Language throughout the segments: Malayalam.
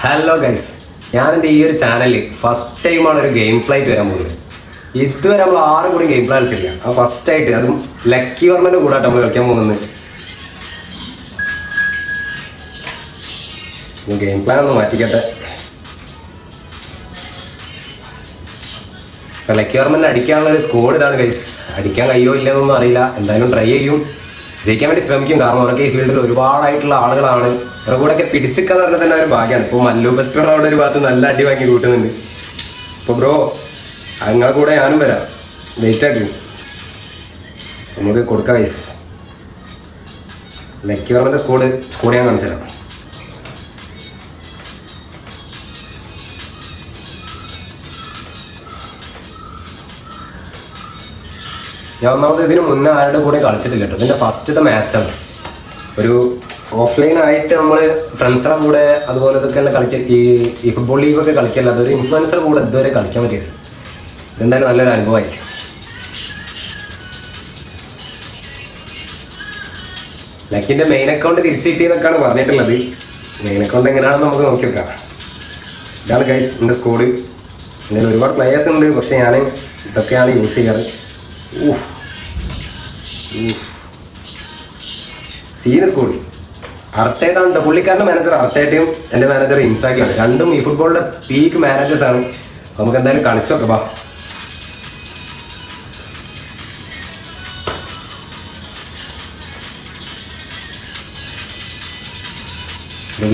ഹലോ ഗൈസ്, ഞാൻ എൻ്റെ ഈ ഒരു ചാനലിൽ ഫസ്റ്റ് ടൈമാണ് ഒരു ഗെയിം പ്ലേ വരാൻ പോകുന്നത്. ഇതുവരെ നമ്മൾ ആരും കൂടി ഗെയിം പ്ലേ കളിച്ചില്ല. അത് ഫസ്റ്റ് ആയിട്ട്, അതും ലക്കി വർമ്മൻ്റെ കൂടെ നമ്മൾ കളിക്കാൻ പോകുന്നത്. ഗെയിം പ്ലേ ഒന്ന് മാറ്റിക്കട്ടെ. ഇപ്പം ലക്കി വർമ്മനെ അടിക്കാനുള്ള ഒരു സ്കോഡ് ഇതാണ് ഗൈസ്. അടിക്കാൻ കഴിയോ ഇല്ലെന്നൊന്നും അറിയില്ല, എന്തായാലും ട്രൈ ചെയ്യും. ജയിക്കാൻ വേണ്ടി ശ്രമിക്കും. കാരണം അവരൊക്കെ ഈ ഫീൽഡിൽ ഒരുപാടായിട്ടുള്ള ആളുകളാണ്. അവരുടെ കൂടെയൊക്കെ പിടിച്ചിക്കാന്ന് പറഞ്ഞാൽ തന്നെ ഒരു ഭാഗ്യമാണ്. ഇപ്പോൾ മല്ലു ബസ്റ്റർ അവിടെ ഒരു ഭാഗത്ത് നല്ല അടി വാങ്ങി കൂട്ടുന്നുണ്ട്. ഇപ്പോൾ ബ്രോ നിങ്ങളെ കൂടെ ഞാനും വരാം, വെയിറ്റ് ആക്കി നമുക്ക് കൊടുക്കാം ഗൈസ്. ലക്കി വർമ്മൻ്റെ സ്കോഡ് ഞാൻ കാണിച്ചു തരാം. ഞാൻ ഒന്നാമത് ഇതിന് മുന്നേ ആരുടെ കൂടെ കളിച്ചിട്ടില്ല കേട്ടോ. ഇതിൻ്റെ ഫസ്റ്റത്തെ മാച്ചാണ്. ഒരു ഓഫ്ലൈൻ ആയിട്ട് നമ്മൾ ഫ്രണ്ട്സിനെ കൂടെ അതുപോലെ ഇതൊക്കെ എല്ലാം കളിക്കാൻ, ഈ ഫുട്ബോൾ ലീഗൊക്കെ കളിക്കല്ല, അതൊരു ഇൻഫ്ലുവൻസർ കൂടെ ഇതുവരെ കളിക്കാൻ പറ്റിയത്. ഇതെന്തായാലും നല്ലൊരു അനുഭവമായിരിക്കും. ലക്കിൻ്റെ മെയിൻ അക്കൗണ്ട് തിരിച്ചു കിട്ടിയെന്നൊക്കെയാണ് പറഞ്ഞിട്ടുള്ളത്. മെയിൻ അക്കൗണ്ട് എങ്ങനെയാണെന്ന് നമുക്ക് നോക്കി വെക്കാം. ഇതാണ് ഗൈസ് എൻ്റെ സ്കോഡ്. ഇതിൽ ഒരുപാട് പ്ലെയേഴ്സ് ഉണ്ട്, പക്ഷേ ഞാൻ ഇതൊക്കെയാണ് യൂസ് ചെയ്യാറ്. സീന് സ്കൂൾ അർട്ടേറ്റാണ് കേട്ടോ. പുള്ളിക്കാരൻ്റെ മാനേജർ അർട്ടേറ്റയും എൻ്റെ മാനേജർ ഇൻസാക്കിയാണ്. രണ്ടും ഈ ഫുട്ബോളിൻ്റെ പീക്ക് മാനേജേഴ്സാണ്. നമുക്ക് എന്തായാലും കളിച്ചു നോക്കാം. ബാ,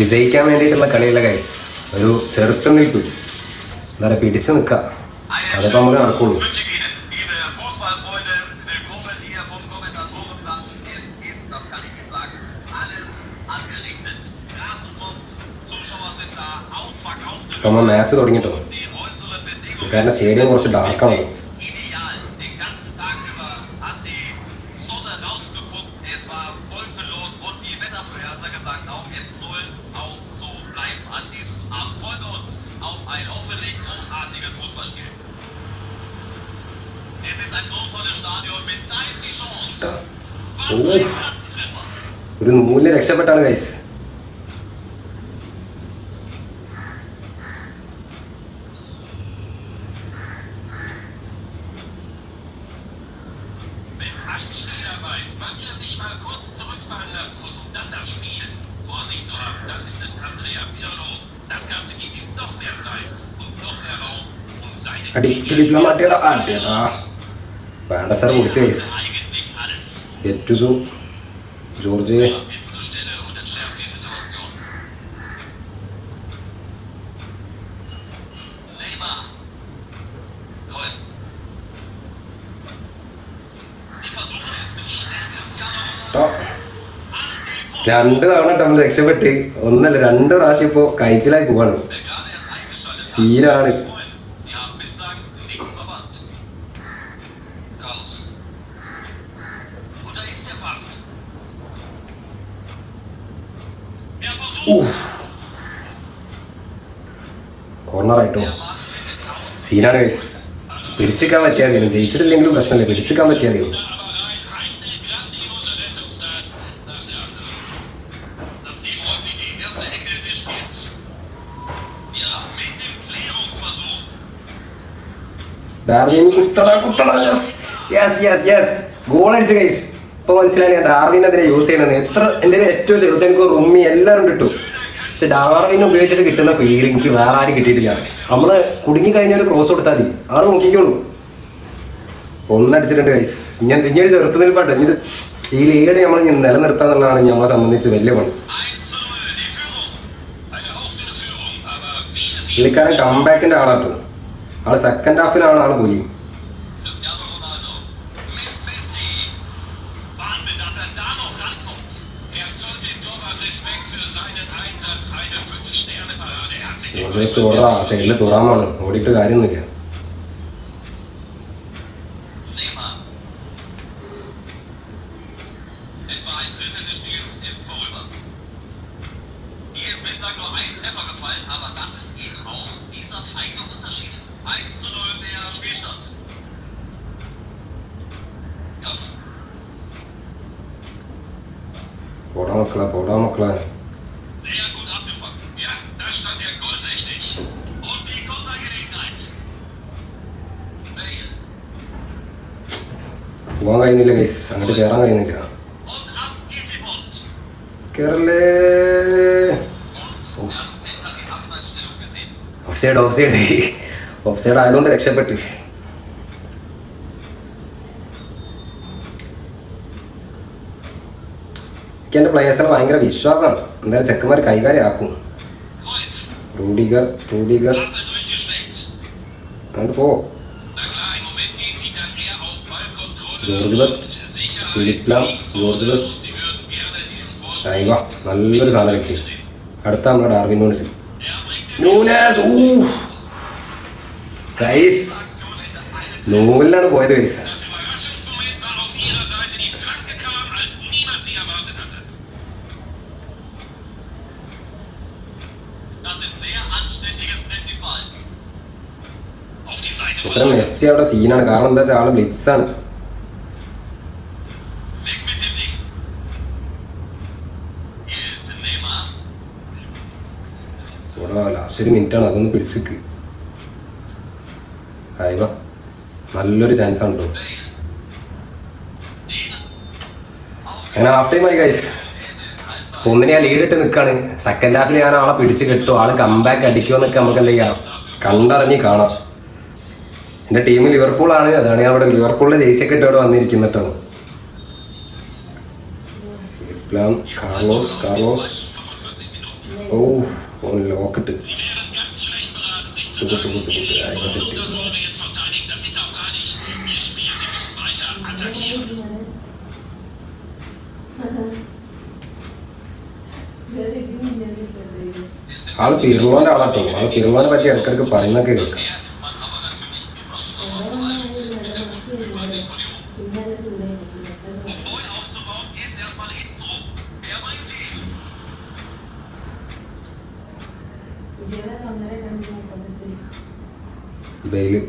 വിജയിക്കാൻ വേണ്ടിയിട്ടുള്ള കളിയല്ല ഗൈസ്. ഒരു ചെറുത്ത് നിൽപ്പ്, എന്താ പറയുക, പിടിച്ചു നിൽക്കാം. അതിപ്പോൾ നമുക്ക് നടക്കുള്ളൂ. നമ്മൾ മാച്ച് തുടങ്ങിട്ടോ. കാരണം സ്റ്റേഡിയം കുറച്ച് ഡാർക്കാണ്. ഒരു നൂലിന് രക്ഷപ്പെട്ടാണ് ഗൈസ്. വേണ്ട സാർ വിളിച്ച ഗൈസ്. എറ്റുസു ജോർജ് രണ്ട് തവണ നമ്മൾ രക്ഷപ്പെട്ട്, ഒന്നല്ല 2 പ്രാവശ്യം ഇപ്പോൾ കഴിച്ചിലായി പോവാണ്. സീനാണ്. കോർണറായിട്ടോ. സീനാണ് ഗൈസ്. പിടിച്ചിക്കാൻ പറ്റിയാൽ മതി. ജയിച്ചിട്ടില്ലെങ്കിലും പ്രശ്നമില്ല, പിടിച്ചിക്കാൻ പറ്റിയാൽ മതി. ഡാർവിൻ ഗോൾ അടിച്ചു ഗൈസ്. ഇപ്പൊ മനസ്സിലായി ഡാർവിൻ അതിനെ യൂസ് ചെയ്യണത്. എത്ര എൻ്റെ ഏറ്റവും ചെറുച്ചെനിക്ക് റുമ്മി എല്ലാവരും കിട്ടും. പക്ഷെ ഡാർവിനെ ഉപയോഗിച്ചിട്ട് കിട്ടുന്ന ഫീൽ എനിക്ക് വേറെ ആരും കിട്ടിയിട്ടില്ല. നമ്മള് കുടുങ്ങി കഴിഞ്ഞ ഒരു ക്രോസ് കൊടുത്താൽ മതി, ആള് നോക്കിക്കോളൂ. ഒന്നടിച്ചിട്ടുണ്ട് ഗൈസ്. ഞാൻ ഇങ്ങനെ ചെറുത്ത് നിൽപ്പാട്ടെ. ഇത് ഈ ലീഡ് നമ്മൾ നിലനിർത്താന്നുള്ളതാണ് നമ്മളെ സംബന്ധിച്ച് വലിയ പണി. പുള്ളിക്കാരൻ കംബാക്കിന്റെ ആളാട്ടോ. ആള് സെക്കൻഡ് ഹാഫിലാണ് ആള് പുലി. സൈഡിൽ തുറാമാണ്, ഓടിയിട്ട് കാര്യമൊന്നുമില്ല. പോടാ മക്കളെ. Sehr gut abgefangen. Ja, da stand പോകാൻ കഴിയുന്നില്ല ഗൈസ്, അങ്ങോട്ട് കയറാൻ കഴിയുന്നില്ല. കേറല്ലേ. Off side off side off side ആയതുകൊണ്ട് രക്ഷപ്പെട്ട്. എനിക്ക് എൻ്റെ പ്ലേയേഴ്സിനെ ഭയങ്കര വിശ്വാസമാണ്, എന്തായാലും ചെക്കന്മാർ കൈകാര്യമാക്കും. റൂഡിഗർ അങ്ങോട്ട് പോ. ജോർജ് ബെസ്റ്റ്, ഫിലിപ്പ് ലാം, ജോർജ് ബെസ്റ്റ്. ഷൈവ നല്ലൊരു സാധനം കിട്ടി. അടുത്ത നമ്മുടെ ഡാർവിൻ നൂനസ്. ഗൈസ് നൂലിലാണ് പോയത് ഗൈസ്. ഇത്ര മെസ്സി അവിടെ സീനാണ്, കാരണം എന്താ വെച്ചാൽ ആള് ബ്ലിറ്റ്സാണ്. ഇവിടെ ലാസ്റ്റ് ഒരു മിനിറ്റാണ്, അതൊന്ന് പിടിച്ചിക്ക്. ആയിവ നല്ലൊരു ചാൻസ് ആണ് കേട്ടോ. അങ്ങനെ ഹാഫ് ടൈം ആയി ഗൈസ്. ഒന്നിനെ ഞാൻ ലീഡ് ഇട്ട് നിൽക്കാണ്. സെക്കൻഡ് ഹാഫിൽ ഞാൻ ആളെ പിടിച്ച് കിട്ടും, ആള് കംബാക്ക് അടിക്കുമെന്നൊക്കെ നമുക്ക് എന്ത് ചെയ്യാം, കണ്ടറിഞ്ഞ് കാണാം. എൻ്റെ ടീം ലിവർപൂളാണ്, അതാണ് ഞാൻ അവിടെ ലിവർപൂളിൻ്റെ ജേഴ്സിയൊക്കെ ഇട്ട് അവിടെ വന്നിരിക്കുന്നത് കേട്ടോ. കാർലോസ് ഓ ലോക്കിട്ട് സെറ്റ്. ആള് പിർലോന്റെ ആളാട്ടോ. ആള് പിർലോനെ പറ്റി ഇടയ്ക്കിടയ്ക്ക് പറയുന്നൊക്കെ കേൾക്കാം. ബെയില്,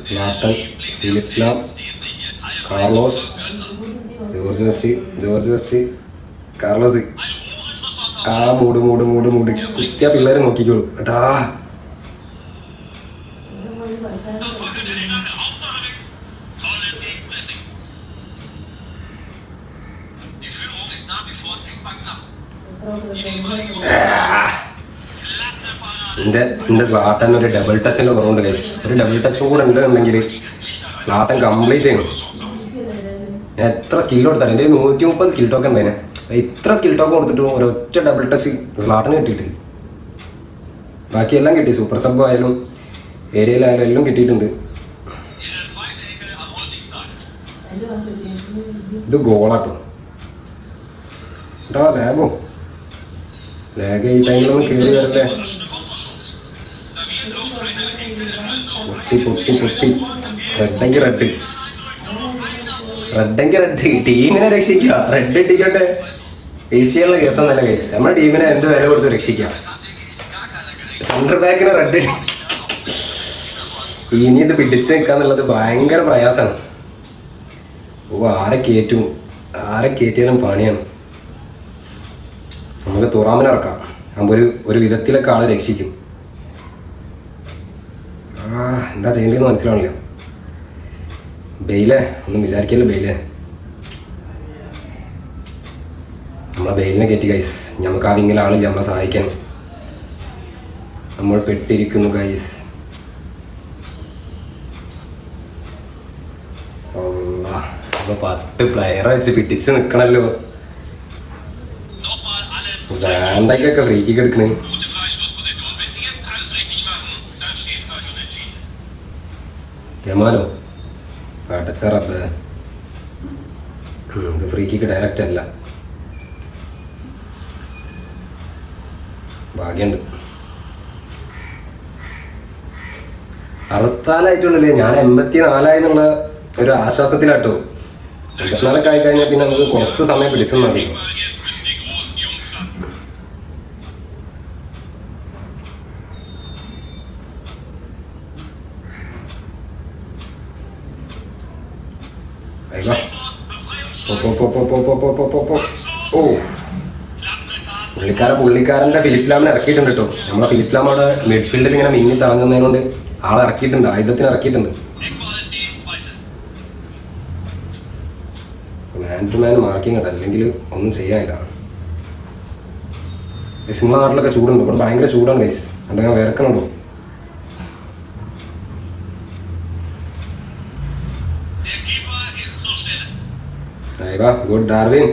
സ്ലാട്ടൻ, ഫിലിപ്പ് ലാം, കാർലോസ്, ജോർജ് വെസ്റ്റ്, കാർലോസ്. ആ മൂട് കുത്തിയ പിള്ളേരെ നോക്കിക്കോളൂ കേട്ടാ. എൻ്റെ സ്ലാട്ടൻ ഒരു ഡബിൾ ടച്ചിൻ്റെ കുറവുണ്ട് ഗൈസ്. ഒരു ഡബിൾ ടച്ചും കൂടെ ഉണ്ടെന്നുണ്ടെങ്കിൽ സ്ലാട്ടൻ കംപ്ലീറ്റ് ചെയ്യണം. ഞാൻ എത്ര സ്കിൽ കൊടുത്താലും എൻ്റെ 130 സ്കിൽ ടോക്കൺ ഉണ്ടായിരുന്നു. ഇത്ര സ്കിൽ ടോക്കൺ കൊടുത്തിട്ടും ഒരൊറ്റ ഡബിൾ ടച്ച് സ്ലാട്ടന് കിട്ടിയിട്ടില്ല. ബാക്കിയെല്ലാം കിട്ടി, സൂപ്പർ സബ് ആയാലും ഏരിയയിലായാലും എല്ലാം കിട്ടിയിട്ടുണ്ട്. ഇത് ഗോളാട്ടോ കേട്ടോ. ലാഗ് ഈ ടൈമിലൊന്നും കയറി വരല്ലേ. പൊട്ടി റെഡെങ്കിൽ റെഡ് ടീമിനെ രക്ഷിക്കുക. റെഡ് ഇട്ടിക്കട്ടെ, ഏഷ്യയിലുള്ള കേസം തന്നെ കേസ്. നമ്മുടെ ടീമിനെ എന്ത് വില കൊടുത്ത് രക്ഷിക്കാം. സെൻട്രൽ ബാക്കിന് റെഡ് ഇനി ഇത് പിടിച്ച് നിൽക്കാന്നുള്ളത് ഭയങ്കര പ്രയാസമാണ്. ആരെ കയറ്റിയാലും പണിയാണ്. നമുക്ക് തുറാമിനെ ഇറക്കാം, നമ്മൾ ഒരു വിധത്തിലൊക്കെ ആളെ രക്ഷിക്കും. എന്താ ചെയ്യേണ്ടതെന്ന് മനസ്സിലാവില്ല. ബെയിലെ ഒന്നും വിചാരിക്കല്ലേ. നമ്മളെ ബെയിലിനെ കയറ്റി ഗൈസ്. നമുക്ക് ആ വിങ്ങിലെ ആളില്ല നമ്മളെ സഹായിക്കാൻ. നമ്മൾ പെട്ടിരിക്കുന്നു ഗൈസ്. അപ്പൊ 10 പ്ലെയറെ വെച്ച് പിടിച്ച് നിൽക്കണല്ലോ. വേണ്ടൊക്കെ ഫ്രീ കിക്ക് എടുക്കണേ. ജമാലോ പടച്ചറബ്, ഇത് ഫ്രീ കിക്ക് ഡയറക്റ്റ് അല്ല. ഭാഗ്യമുണ്ട്. 64 ഞാൻ 84 എന്നുള്ള ഒരു ആശ്വാസത്തിലാട്ടോ. 54 ആയി കഴിഞ്ഞാൽ പിന്നെ നമുക്ക് കുറച്ച് സമയം പിടിച്ചു മതി. പുള്ളിക്കാരൻ്റെ ഫിലിപ്പ് ലാമിനെ ഇറക്കിയിട്ടുണ്ട് കേട്ടോ. നമ്മളെ ഫിലിപ്പ് ലാം അവിടെ മിഡ്ഫീൽഡിൽ ഇങ്ങനെ മിന്നി തിളങ്ങുന്നതിനോണ്ട് ആളെ ഇറക്കിയിട്ടുണ്ട്, ആയുധത്തിന് ഇറക്കിയിട്ടുണ്ട്. മാൻ ടു മാൻ മാർക്കിംഗ് ഉണ്ട്, അല്ലെങ്കിൽ ഒന്നും ചെയ്യാനില്ല. നിങ്ങളെ നാട്ടിലൊക്കെ ചൂടുണ്ട്, ഇവിടെ ഭയങ്കര ചൂടാണ് ഗൈസ്. കണ്ടോ ഞാൻ വിറക്കണുണ്ടോ? Good Darwin.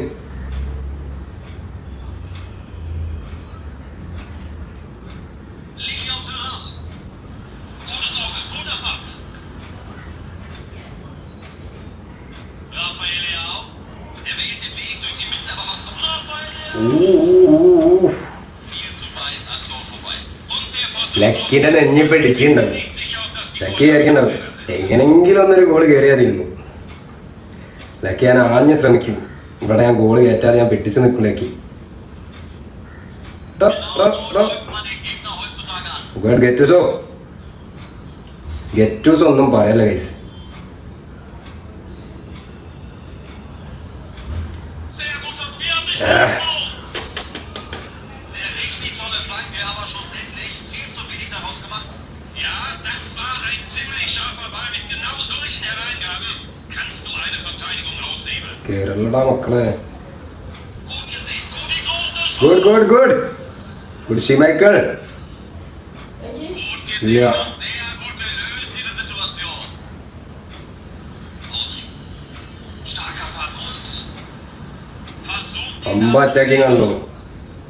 ലക്കിന്റെ നെഞ്ഞി പിടിക്കുന്നുണ്ടാവും. ലക്കി വിചാരിക്കണ്ടാവും എങ്ങനെങ്കിലും ഒന്നൊരു ഗോള് കയറിയാതിരുന്നു. ലക്കി ഞാൻ ആഞ്ഞ് ശ്രമിക്കും, ഇവിടെ ഞാൻ ഗോള് കയറ്റാതെ ഞാൻ പിടിച്ചു നിൽക്കും. ലക്കി ഗെറ്റൂസോ ഒന്നും പറയല്ല ഗൈസ്. കേരളടാ മക്കളെ. Good good good good she Michael. ഇല്ല അമ്പ അറ്റാക്കിങ് ആണല്ലോ.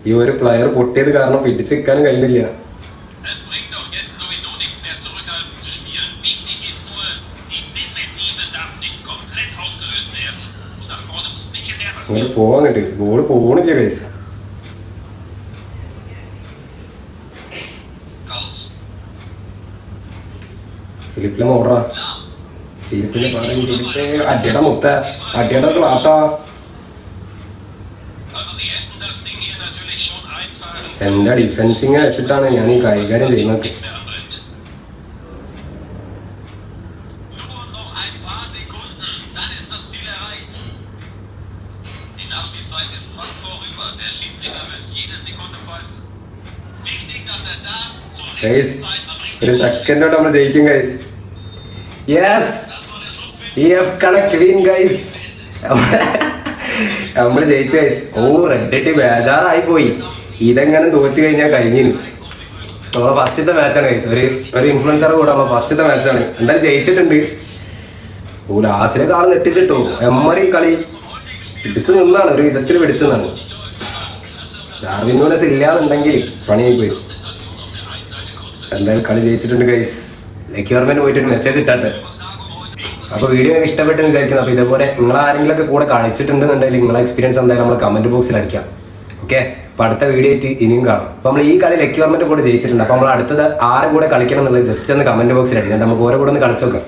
ഈ ഒരു പ്ലെയർ പൊട്ടിയത് കാരണം പിടിച്ച് നിൽക്കാനും കഴിയുന്നില്ല. അങ്ങനെ പോവാൻ കിട്ടി, ഗോള് പോണില്ല ഗൈസ്. ഫിലിപ്പിലെ മോഡറാ, ഫിലിപ്പിന്റെ ഫിലിപ്പ് അടിയുടെ മുത്ത, അടിയുടെ സ്ലാട്ടാ. എന്റെ ഡിഫൻസിങ് വെച്ചിട്ടാണ് ഞാൻ ഈ കൈകാര്യം ചെയ്യുന്നത്. ഒരു സെക്കൻഡ് കൊണ്ട് നമ്മൾ ജയിക്കും ഗൈസ്. യെസ്, ഗൈസ് നമ്മൾ ജയിച്ചു ഗൈസ്. ഓ റെഡ് ബേജാറായി പോയി. ഇതെങ്ങനെ തോറ്റു കഴിഞ്ഞാൽ കഴിഞ്ഞിന്. നമ്മളെ ഫസ്റ്റത്തെ മാച്ചാണ് ഗൈസ്. ഒരു ഇൻഫ്ലുവൻസർ കൂടെ നമ്മളെ ഫസ്റ്റത്തെ മാച്ചാണ്. എന്തായാലും ജയിച്ചിട്ടുണ്ട്. ഓ ലാസ്റ്റിലേക്ക് ആൾ നെട്ടിച്ചിട്ടോ. എമ്മറി കളി പിടിച്ചു നിന്നാണ്, ഒരു വിധത്തിൽ പിടിച്ചു നിന്നാണ്. ഡാർവിൻ നൂനസ് ഇല്ലാന്നുണ്ടെങ്കിൽ പണിയായി പോയി. എന്തായാലും കളി ജയിച്ചിട്ടുണ്ട് ഗൈസ്. ലക്കി ഓർമ്മേന് പോയിട്ടൊരു മെസ്സേജ് ഇട്ടാട്ടെ. അപ്പോൾ വീഡിയോ എനിക്ക് ഇഷ്ടപ്പെട്ടെന്ന് വിചാരിക്കുന്നു. അപ്പോൾ ഇതേപോലെ നിങ്ങൾ ആരെങ്കിലുമൊക്കെ കൂടെ കളിച്ചിട്ടുണ്ടെന്നുണ്ടെങ്കിൽ നിങ്ങളെ എക്സ്പീരിയൻസ് എന്തായാലും നമ്മൾ കമന്റ് ബോക്സിൽ അടിക്കാം. ഓക്കെ, അപ്പോൾ അടുത്ത വീഡിയോ ആയിട്ട് ഇനിയും കാണാം. അപ്പോൾ നമ്മൾ ഈ കളി ലക്കി ഓർമ്മേൻ്റെ കൂടെ ജയിച്ചിട്ടുണ്ട്. അപ്പോൾ നമ്മൾ അടുത്തത് ആരെ കൂടെ കളിക്കണം എന്നുള്ളത് ജസ്റ്റ് ഒന്ന് കമന്റ് ബോക്സിൽ അടിക്കാം. നമുക്ക് ഓരോ കൂടെ ഒന്ന് കളിച്ചോക്കാം.